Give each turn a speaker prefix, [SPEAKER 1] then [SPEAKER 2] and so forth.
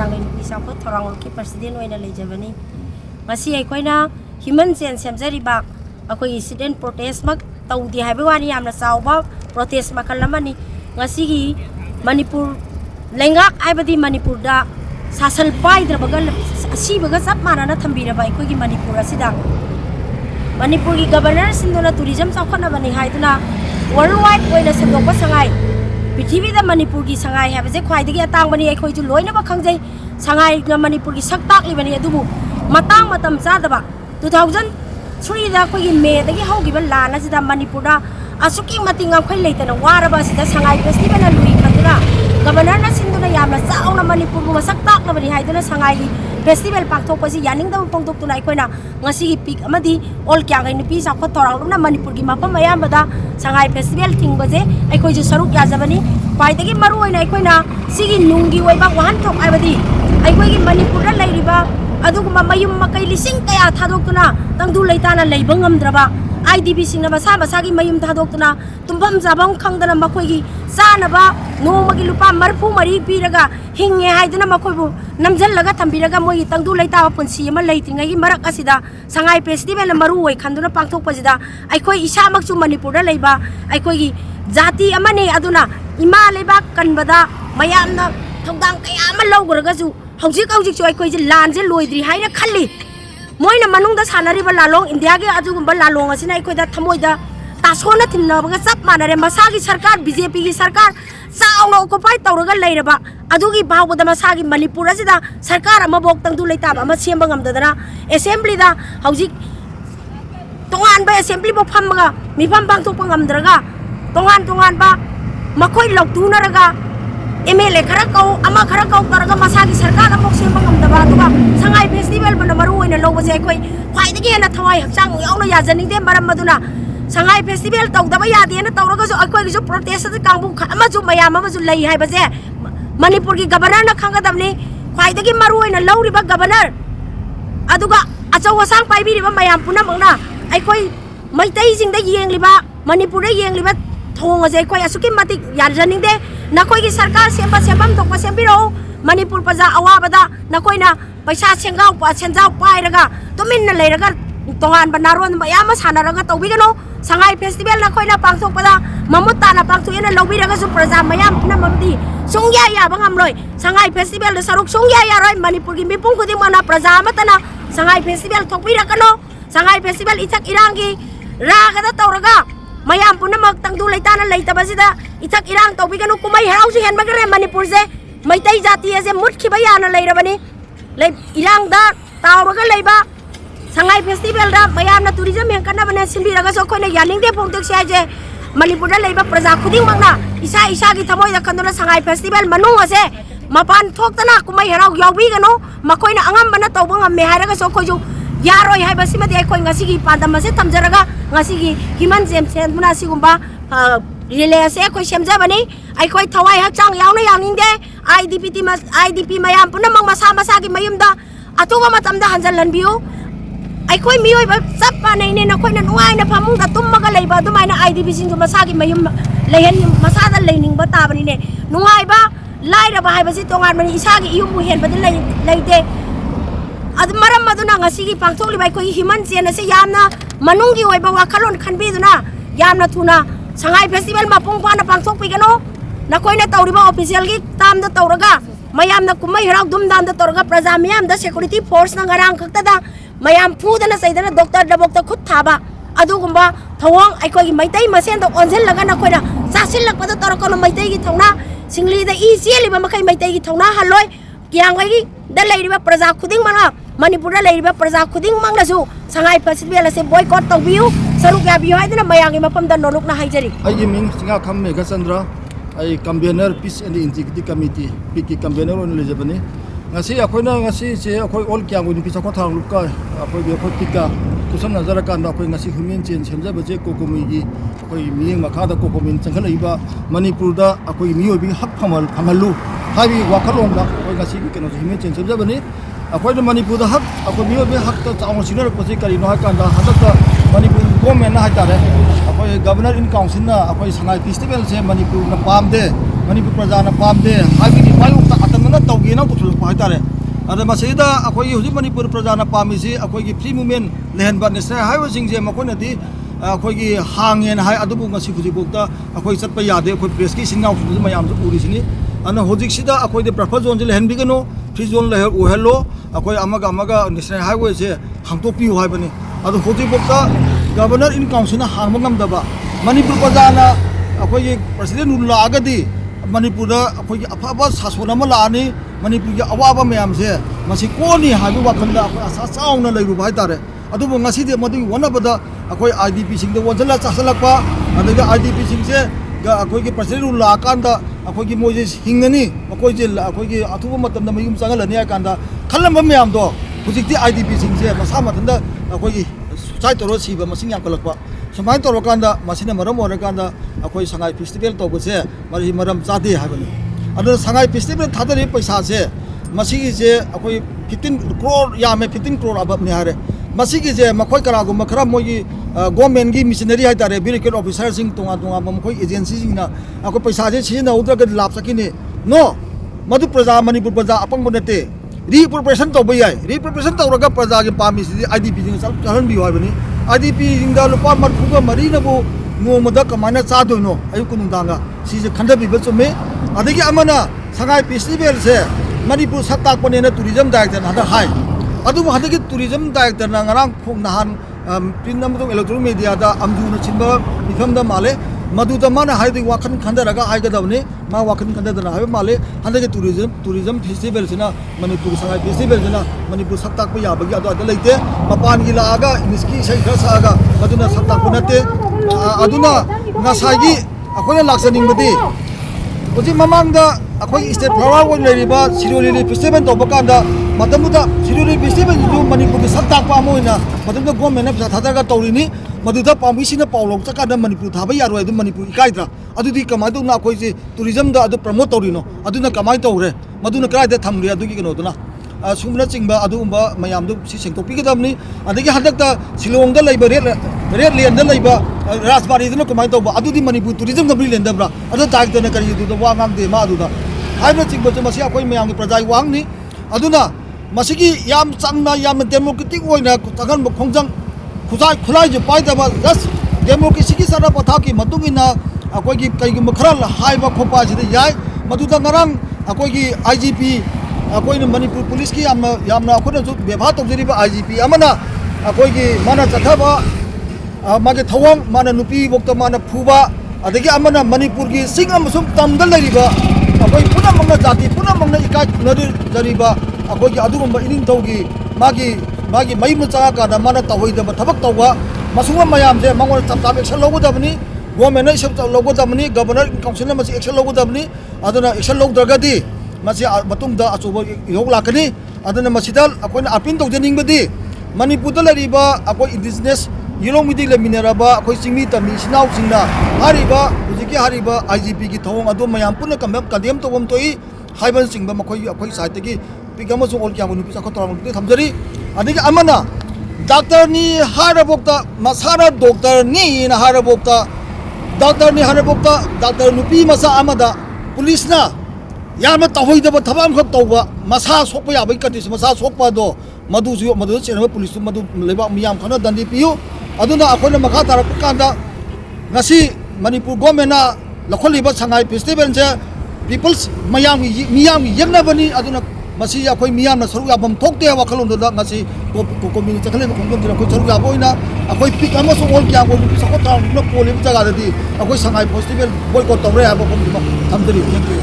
[SPEAKER 1] Kyangli Nupi Sakho Thorangulki President Oina Lejabani Ngasi Aikoina Human Sen Semjariba Akoi incident protest mak Taudi Habewani Yamna Sauba protest makalamani Ngasi Manipur Lengak Abadi Manipur da Sasal Pai Drabagal Sibaga Sapmana Tambira by Kogi Manipur Asida Manipuri Governor Sindona Tourism Sakona Bani Haiduna Worldwide Oina Sandopa Sangai Pitivi the Manipuri Sangai have a quite a tang when I to Loina Bakangze Sangai Manipuri Saktak Livani Adubu Matang Matam Zadaba 2003 the Kogi May the How given Lana Zida Manipura Asuki Matinga Quay later and Warabas the Sangai Festival and Louis Kandura Governor Sinduna Yamla Sauna Manipur Saktak Nabani Haiduna Sangai Festival Paktoposi Yaning the Pongtok to Naikona Ngasi Peak Amadi all Kyang in the piece of Kotorana Manipur Mapa Mayamada Sangai Festival Thing Baze Aikoju Saruk Yazavani Paitaki Maru and Aikoina Sigi Nungi Weba one top Abadi Aikogi Manipura Ladiba Adukuma Mayum Makai Lising Kaya Tadokuna Tangdu Laitana Labungam Draba IDP Sinaba Sagi Mayum Tadokuna Tumpam Zabang Kangdana Makogi Sanaba no Magilupa Marpu Mari Piraga Hinge Haidana Makobu Namjal Laga Tambiraga Moy Tangdu Laita Ponsi Malating Marakasida Sangai Festival Maru Kanduna Pangtok Pazida Aikoi Isamak to Manipura Leba Aikoi Zati Amane Aduna Ima Leba Kanbada Mayamna Togdang Kayama Loguragazu Hojik Aikoi Lands Loidri Haina Kali Moina Manung the Sanariba Lalong India Azumba Lalong as in Aikoda Tamoida Tasona Timnaga Sapmana Masagi Sarkar BJP Sarkar Sao occupy Tauraga Lairaba Adugi Bao with the Masagi Manipur Sida Sarkar Mabok Tandu Leta Masiambangam Dana Assembly da Hojik Tongan by Assembly Bopamaga Mipam Bang Topangam Draga Tongan Ba Makoi Loktuna Raga MLA Karakau Ama Karakau Taraga Masagi Sarkar Mosiambangam Dabatuba Sangai Festival Banamaru in a low Zakoi Fight again at Hawaii Sang Yona Yazani Baramaduna Sangai Festival talk the Bayadi and the Tauras of protest the Kambu Amazu Mayama Lay Habaze Manipuri Governor Kangadamni, quite again Maru in a low river governor Aduga Achawasan Paibi Mayam Punamona. I quite my tasing the Yang Liba, Manipura Yang Liba, Tongas Equa Asuki Matic Yarjaning de Nakoi Sarkar Sempa Sepam Toka Sempiro, Manipur Paza Awabada, Nakoina, Paisa Sengau, Pachenzau Pairaga, Domina Leraga, Tongan Banaron Mayamas Hanaraga Tobigano. Sangai Festival na koina pangsok pada mamuta na pangso ina lobby raga su praja mayam na mamdi sungya ya bangam loy Sangai Festival na saruk sungya ya roy Manipur gi mipung kudi mana praja matana Sangai Festival thokpi rakano Sangai Festival itak irangi raga da tawraga mayam puna magtangdu laitana laita basida itak irang tawbigano kumai harau si hen magare Manipur se maitai jati ase mutki bayana lairabani lay irang da tawraga laiba Sangai Festival da mayamna tourism yang kana bana simbi raga so koina yaning de pongtok siaje Manipur da leba praja khuding mangna isa gi thamoi da kandona Sangai Festival manung ase mapan thoktana kumai harau yawi gano makoina angam bana tawbang amme haraga so koju yaroi hai basima de koi ngasi gi padam ase tamjaraga ngasi gi himan jem sen muna sigumba relay ase koi semja bani ai koi thawai ha chang yauna yaning de IDP mayam puna mang masa gi mayumda atuga matamda hanjal lanbiu Aikoi mioi ba sappa nei ne na koina nuai na phamung da tummaga leiba dumaina IDP sing du masagi mayum lehen masada leining ba tabani ne nuai ba laira ba haibasi tongan mani isagi iyum hen ba leite ad maram maduna ngasigi pangthok li bai koi himan chen ase yamna manungi oi ba wakalon khanbi duna yamna thuna Sangai Festival mapung pa na pangthok pi gano na koina tawriba official gi tam da tawraga mayam na kumai harau dum dam da tawraga praja mayam da security force na ngarang khakta da Mayam food and a Saidana doctor the Bokta Kutaba, Adugumba, Tawang, I call him my day, my send of Onzel Lagana Quena, Sasil Laka Torakon, my day Tona, singly the easy Makai, my day Tona, Haloy, Giangwagi, the lady Praza Kuding Mana, Manipura lady Praza Kuding Mangazu, Sangai Pacific as a boycott of you, Saruka behind the Mayang from the Norukna Hajari. I mean, Singa Kam Cassandra, I campaigner Peace and Integrity Committee, Piki campaigner on Elizabeth. Ngasi akoina ngasi se akoi all kyang win pisa ko thang lupka akoi be ko tika kusan nazara kan akoi ngasi human change semja baje ko komi gi akoi miyeng makha da ko komin changhala iba Manipur da akoi miyo bi hak phamalu habi wakalong da akoi ngasi ki keno human change semja bani akoi da Manipur da hak akoi miyo bi hak ta chaung sinar ko se kari no hakan da hatta Manipur government na hatare akoi governor in council na akoi Sangai festival se Manipur na pamde Manipur praja na pamde habi ni payu ta atan na taw
[SPEAKER 2] ꯇꯧꯒꯦꯅ ꯇꯧꯁꯤꯜꯂꯛꯄ ꯍꯥꯏꯇꯥꯔꯦ ꯑꯗ ꯃꯁꯤꯗ ꯑꯩꯈꯣꯏꯒꯤ ꯍꯧꯖꯤꯛ ꯃꯅꯤꯄꯨꯔ ꯄ꯭ꯔꯖꯥꯅ ꯄꯥꯝꯃꯤꯁꯤ ꯑꯩꯈꯣꯏꯒꯤ free movement ꯂꯩꯍꯟꯕ national ꯍꯥꯏꯋꯦꯁꯤꯡꯁꯦ ꯃꯈꯣꯏꯅꯗꯤ ꯑꯩꯈꯣꯏꯒꯤ ꯍꯥꯡꯉꯦꯅ ꯍꯥꯏ ꯑꯗꯨꯕꯨ ꯉꯁꯤ ꯍꯧꯖꯤꯛꯐꯥꯎꯗ ꯑꯩꯈꯣꯏ ꯆꯠꯄ ꯌꯥꯗꯦ ꯑꯩꯈꯣꯏ ꯄ꯭ꯔꯦꯁꯀꯤ ꯏꯆꯤꯟ ꯏꯅꯥꯎꯁꯤꯡꯗꯨꯁꯨ ꯃꯌꯥꯝꯁꯨ ꯎꯔꯤꯁꯤꯅꯤ ꯑꯗꯨꯅ ꯍꯧꯖꯤꯛꯁꯤꯗ ꯑꯩꯈꯣꯏꯗꯤ ꯕꯐꯔ ꯖꯣꯟꯁꯦ ꯂꯩꯍꯟꯕꯤꯒꯅꯨ ꯐ꯭ꯔꯤ ꯖꯣꯟ ꯑꯣꯏꯍꯜꯂꯣ ꯑꯩꯈꯣꯏ ꯑꯃꯒ ꯅꯦꯁꯅꯦꯜ ꯍꯥꯏꯋꯦꯁꯦ ꯍꯥꯡꯇꯣꯛꯄꯤꯌꯨ ꯍꯥꯏꯕꯅꯤ ꯑꯗꯣ ꯍꯧꯖꯤꯛꯐꯥꯎꯗ ꯒꯕꯔꯅꯔ ꯏꯟ ꯀꯥꯎꯟꯁꯤꯜꯅ ꯍꯥꯡꯕ ꯉꯝꯗꯕ ꯃꯅꯤꯄꯨꯔ ꯄ꯭ꯔꯖꯥꯅ ꯑꯩꯈꯣꯏꯒꯤ ꯄ꯭ꯔꯁꯤꯗꯦꯟ ꯔꯨꯜ ꯂꯥꯛꯑꯒꯗꯤ ꯃꯅꯤꯄꯨꯔꯗ ꯑꯩꯈꯣꯏꯒꯤ ꯑꯐꯕ ꯁꯥꯁꯣꯟ ꯑꯃ ꯂꯥꯛꯑꯅꯤ ꯃꯅꯤꯄꯨꯔꯒꯤ ꯑꯋꯥꯕ ꯃꯌꯥꯝꯁꯦ ꯃꯁꯤ ꯀꯣꯟꯅꯤ ꯍꯥꯏꯕ ꯋꯥꯈꯜꯗ ꯑꯩꯈꯣꯏ ꯑꯁꯥ ꯆꯥꯎꯅ ꯂꯩꯔꯨꯕ ꯍꯥꯏꯇꯥꯔꯦ ꯑꯗꯨꯕꯨ ꯉꯁꯤꯗꯤ ꯃꯗꯨꯒꯤ ꯍꯣꯠꯅꯕꯗ ꯑꯩꯈꯣꯏ IDPꯁꯤꯡꯗ ꯑꯣꯟꯁꯤꯜꯂ ꯆꯥꯁꯤꯜꯂꯛꯄ ꯑꯗꯒꯤ IDPꯁꯤꯡꯁꯦ ꯑꯩꯈꯣꯏꯒꯤ ꯄ꯭ꯔꯁꯤꯗꯦꯟ ꯔꯨꯜ ꯂꯥꯛꯑꯀꯥꯟꯗ ꯑꯩꯈꯣꯏꯒꯤ ꯃꯣꯏꯁꯦ ꯍꯤꯡꯒꯅꯤ ꯃꯈꯣꯏꯁꯦ ꯑꯩꯈꯣꯏꯒꯤ ꯑꯊꯨꯕ ꯃꯇꯝꯗ ꯃꯌꯨꯝ ꯆꯪꯍꯜꯂꯅꯤ ꯍꯥꯏ ꯀꯥꯟꯗ ꯈꯜꯂꯝꯕ ꯃꯌꯥꯝꯗꯣ ꯍꯧꯖꯤꯛꯇꯤ IDPꯁꯤꯡꯁꯦ ꯃꯁꯥ ꯃꯊꯟꯇ ꯑꯩꯈꯣꯏꯒꯤ ꯁꯨꯁꯥꯏꯠ ꯇꯧꯔꯒ ꯁꯤꯕ ꯃꯁꯤꯡ ꯌꯥꯝꯈꯠꯂꯛꯄ ꯁꯨꯃꯥꯏꯅ ꯇꯧꯔꯀꯥꯟꯗ ꯃꯁꯤꯅ ꯃꯔꯝ ꯑꯣꯏꯔꯀꯥꯟꯗ ꯑꯩꯈꯣꯏ ꯁꯉꯥꯏ ꯐꯦꯁꯇꯤꯚꯦꯜ ꯇꯧꯕꯁꯦ ꯃꯁꯤ ꯃꯔꯝ ꯆꯥꯗꯦ ꯍꯥꯏꯕꯅꯤ ꯑꯗꯨꯅ ꯁꯉꯥꯏ ꯐꯦꯁꯇꯤꯚꯦꯜ ꯊꯥꯗꯔꯤꯕ ꯄꯩꯁꯥꯁꯦ मसीगिसे अखोई 15 करोड़ यामे 15 करोड़ अबने हारे मसीगिसे मखोई करागुम खरा मोगी गवर्नमेंट की मिशनरी है तारे ब्यूरोक्रेट ऑफिसर सिंह तोंगा तोंगा मखोई एजेंसी सिंह ना अखो पैसा जे छिना उद्र के लाभ सकिने नो मधु प्रजा मणिपुर प्रजा अपंग बनते रिप्रोप्रेशन तब याय रिप्रोप्रेशन तौरगा प्रजा के पामिसी आईडीपी सिंह चलन भी होबनी आईडीपी सिंह दा लुपा मरफुगा मरी नबो नोमदा कमाना चादोनो अयुक नुंदांगा सिजे खंडबिबो चुमे अदगी अमना संगाई फेस्टिवल से मणिपुर सत्ताकपने टूरिज्म डायरेक्टर हद हाई अदुबो हदगी टूरिज्म डायरेक्टर ना ngarang phok nahan print namdo electronic media da amjuna chinba mifam da male Madhuda माना हाइदि वाखन खंदरगा हाइगदबनी मा वाखन खंददना हाबे माले हंदगे टूरिज्म फेस्टिवल सिना मणिपुर संगाई फेस्टिवल सिना मणिपुर सत्ताक प याबगी अदो अद लेते मपान गी लागा इंग्लिशकी सही खर सागा मधुना सत्ताक प नते अदुना ngasagi अखोने लाक्सनिंगबदी उजि ममांगदा अखोई स्टेट फ्लावर वन लेरिबा सिरोलिली फेस्टिवल तोबकांदा मतमुदा सिरोलिली फेस्टिवल जो मणिपुर की सत्ताक प मोइना मतमुदा गवर्नमेंट ने थादागा तौरिनी मधुदा पामिसिना पाउलोक चकादा मणिपुर थाबा यारोय अदु मणिपुर इकाइद्रा अदुदि कमाय दउना अखोइसे टूरिज्म दा अदु प्रमोट तौरिनो अदुना कमाय तौरे मधुना क्राइदा थमरे अदुगी कनोदना सुमना चिंबा अदुगुंबा मयामदु सि सेंटोपिगदबनी अदगी हदकता सिलोंगदा लैबा रेड लेंदा लैबा राजबारीदना कमाय तौबा अदुदि मणिपुर टूरिज्म दबरी लेंदब्रा अदु दाइगदना करी दुदा वा ngamde मा अदुदा हाइबा चिंबा च मसी अखोइ मयामगी प्रजाई वांगनी अदुना मसीगी याम चांगना याम डेमोक्रेटिक ओइना तगन खोंजंग खुजाई खुलाई जो पाइदबा जस्ट डेमोक्रेसी की सरा पथा की मतुगिना अखोइगी कईगुम खरा हाइबा खोपा सिदे याय मदुदा ngarang अखोइगी IGP अखोइना मणिपुर पुलिस की यामना अखोइना जो व्यवहार तौजरिबा IGP अमना अखोइगी माना चथाबा मागे थवंग माना नुपी बोक्ता माना फुबा अदगी अमना मणिपुर की सिंग अमसुम तमदल लरिबा अखोइ पुना मंगना जाति पुना मंगना इकाय खुनदि जरिबा अखोइगी अदुगुम इनिंग तौगी मागी मई मचा का माना तवैदब थबक तौबा मसुंग मयाम से मंगोल चपचाप एक्शन लौगदबनी गवर्नमेंट एक्शन लौगदबनी गवर्नर काउंसिल मसी एक्शन लौगदबनी अदुना एक्शन लौद्रगदी मसी मतुंगदा अचोब योग लाकनी अदुना मसीदा अखोइना अपील तौजनिंगबदी मणिपुरदा लरिबा अखोइ इंडिजिनस यलोमिदी लेमिनरबा अखोइ चिंगमी तमी सिनाव सिंगना हारिबा हुजिकी हारिबा IGP की थवंग अदु मयाम पुना कदेम तोबम तोई हाइबन सिंगबा मखोइ अखोइ साइडगी पिगमसु ओल क्यामु नुपि सखो तोराम थमजरी अदगी अमना डॉक्टर नि हारबोक्ता मसारा डॉक्टर नि ना हारबोक्ता डॉक्टर नि हारबोक्ता डॉक्टर नुपी मसा अमदा पुलिस ना याम तहोइदब थबाम खब तौबा मसा सोकप याबै कटिस मसा सोकपा दो मधु चेनब पुलिस मधु लेबा मियाम खना दंदी पियु अदुना अखोना मखा तारक कांदा ngasi मणिपुर गवर्नमेंट ना लखोलिबा संगाई फेस्टिवल से पीपल्स मियाम यंगनबनी अदुना मसी अखोई मियाम ना सरुक याबम थोकते वखलोंदा ngasi कम्युनिटी खले खोंगम दिना अखोई सरुक याबोइना अखोई पिक अमसो ओल क्या को सको ताउ न पोलिम जगा ददी अखोई संगाई फेस्टिवल बोयकॉट तौरे हाबो थमदरी थैंक यू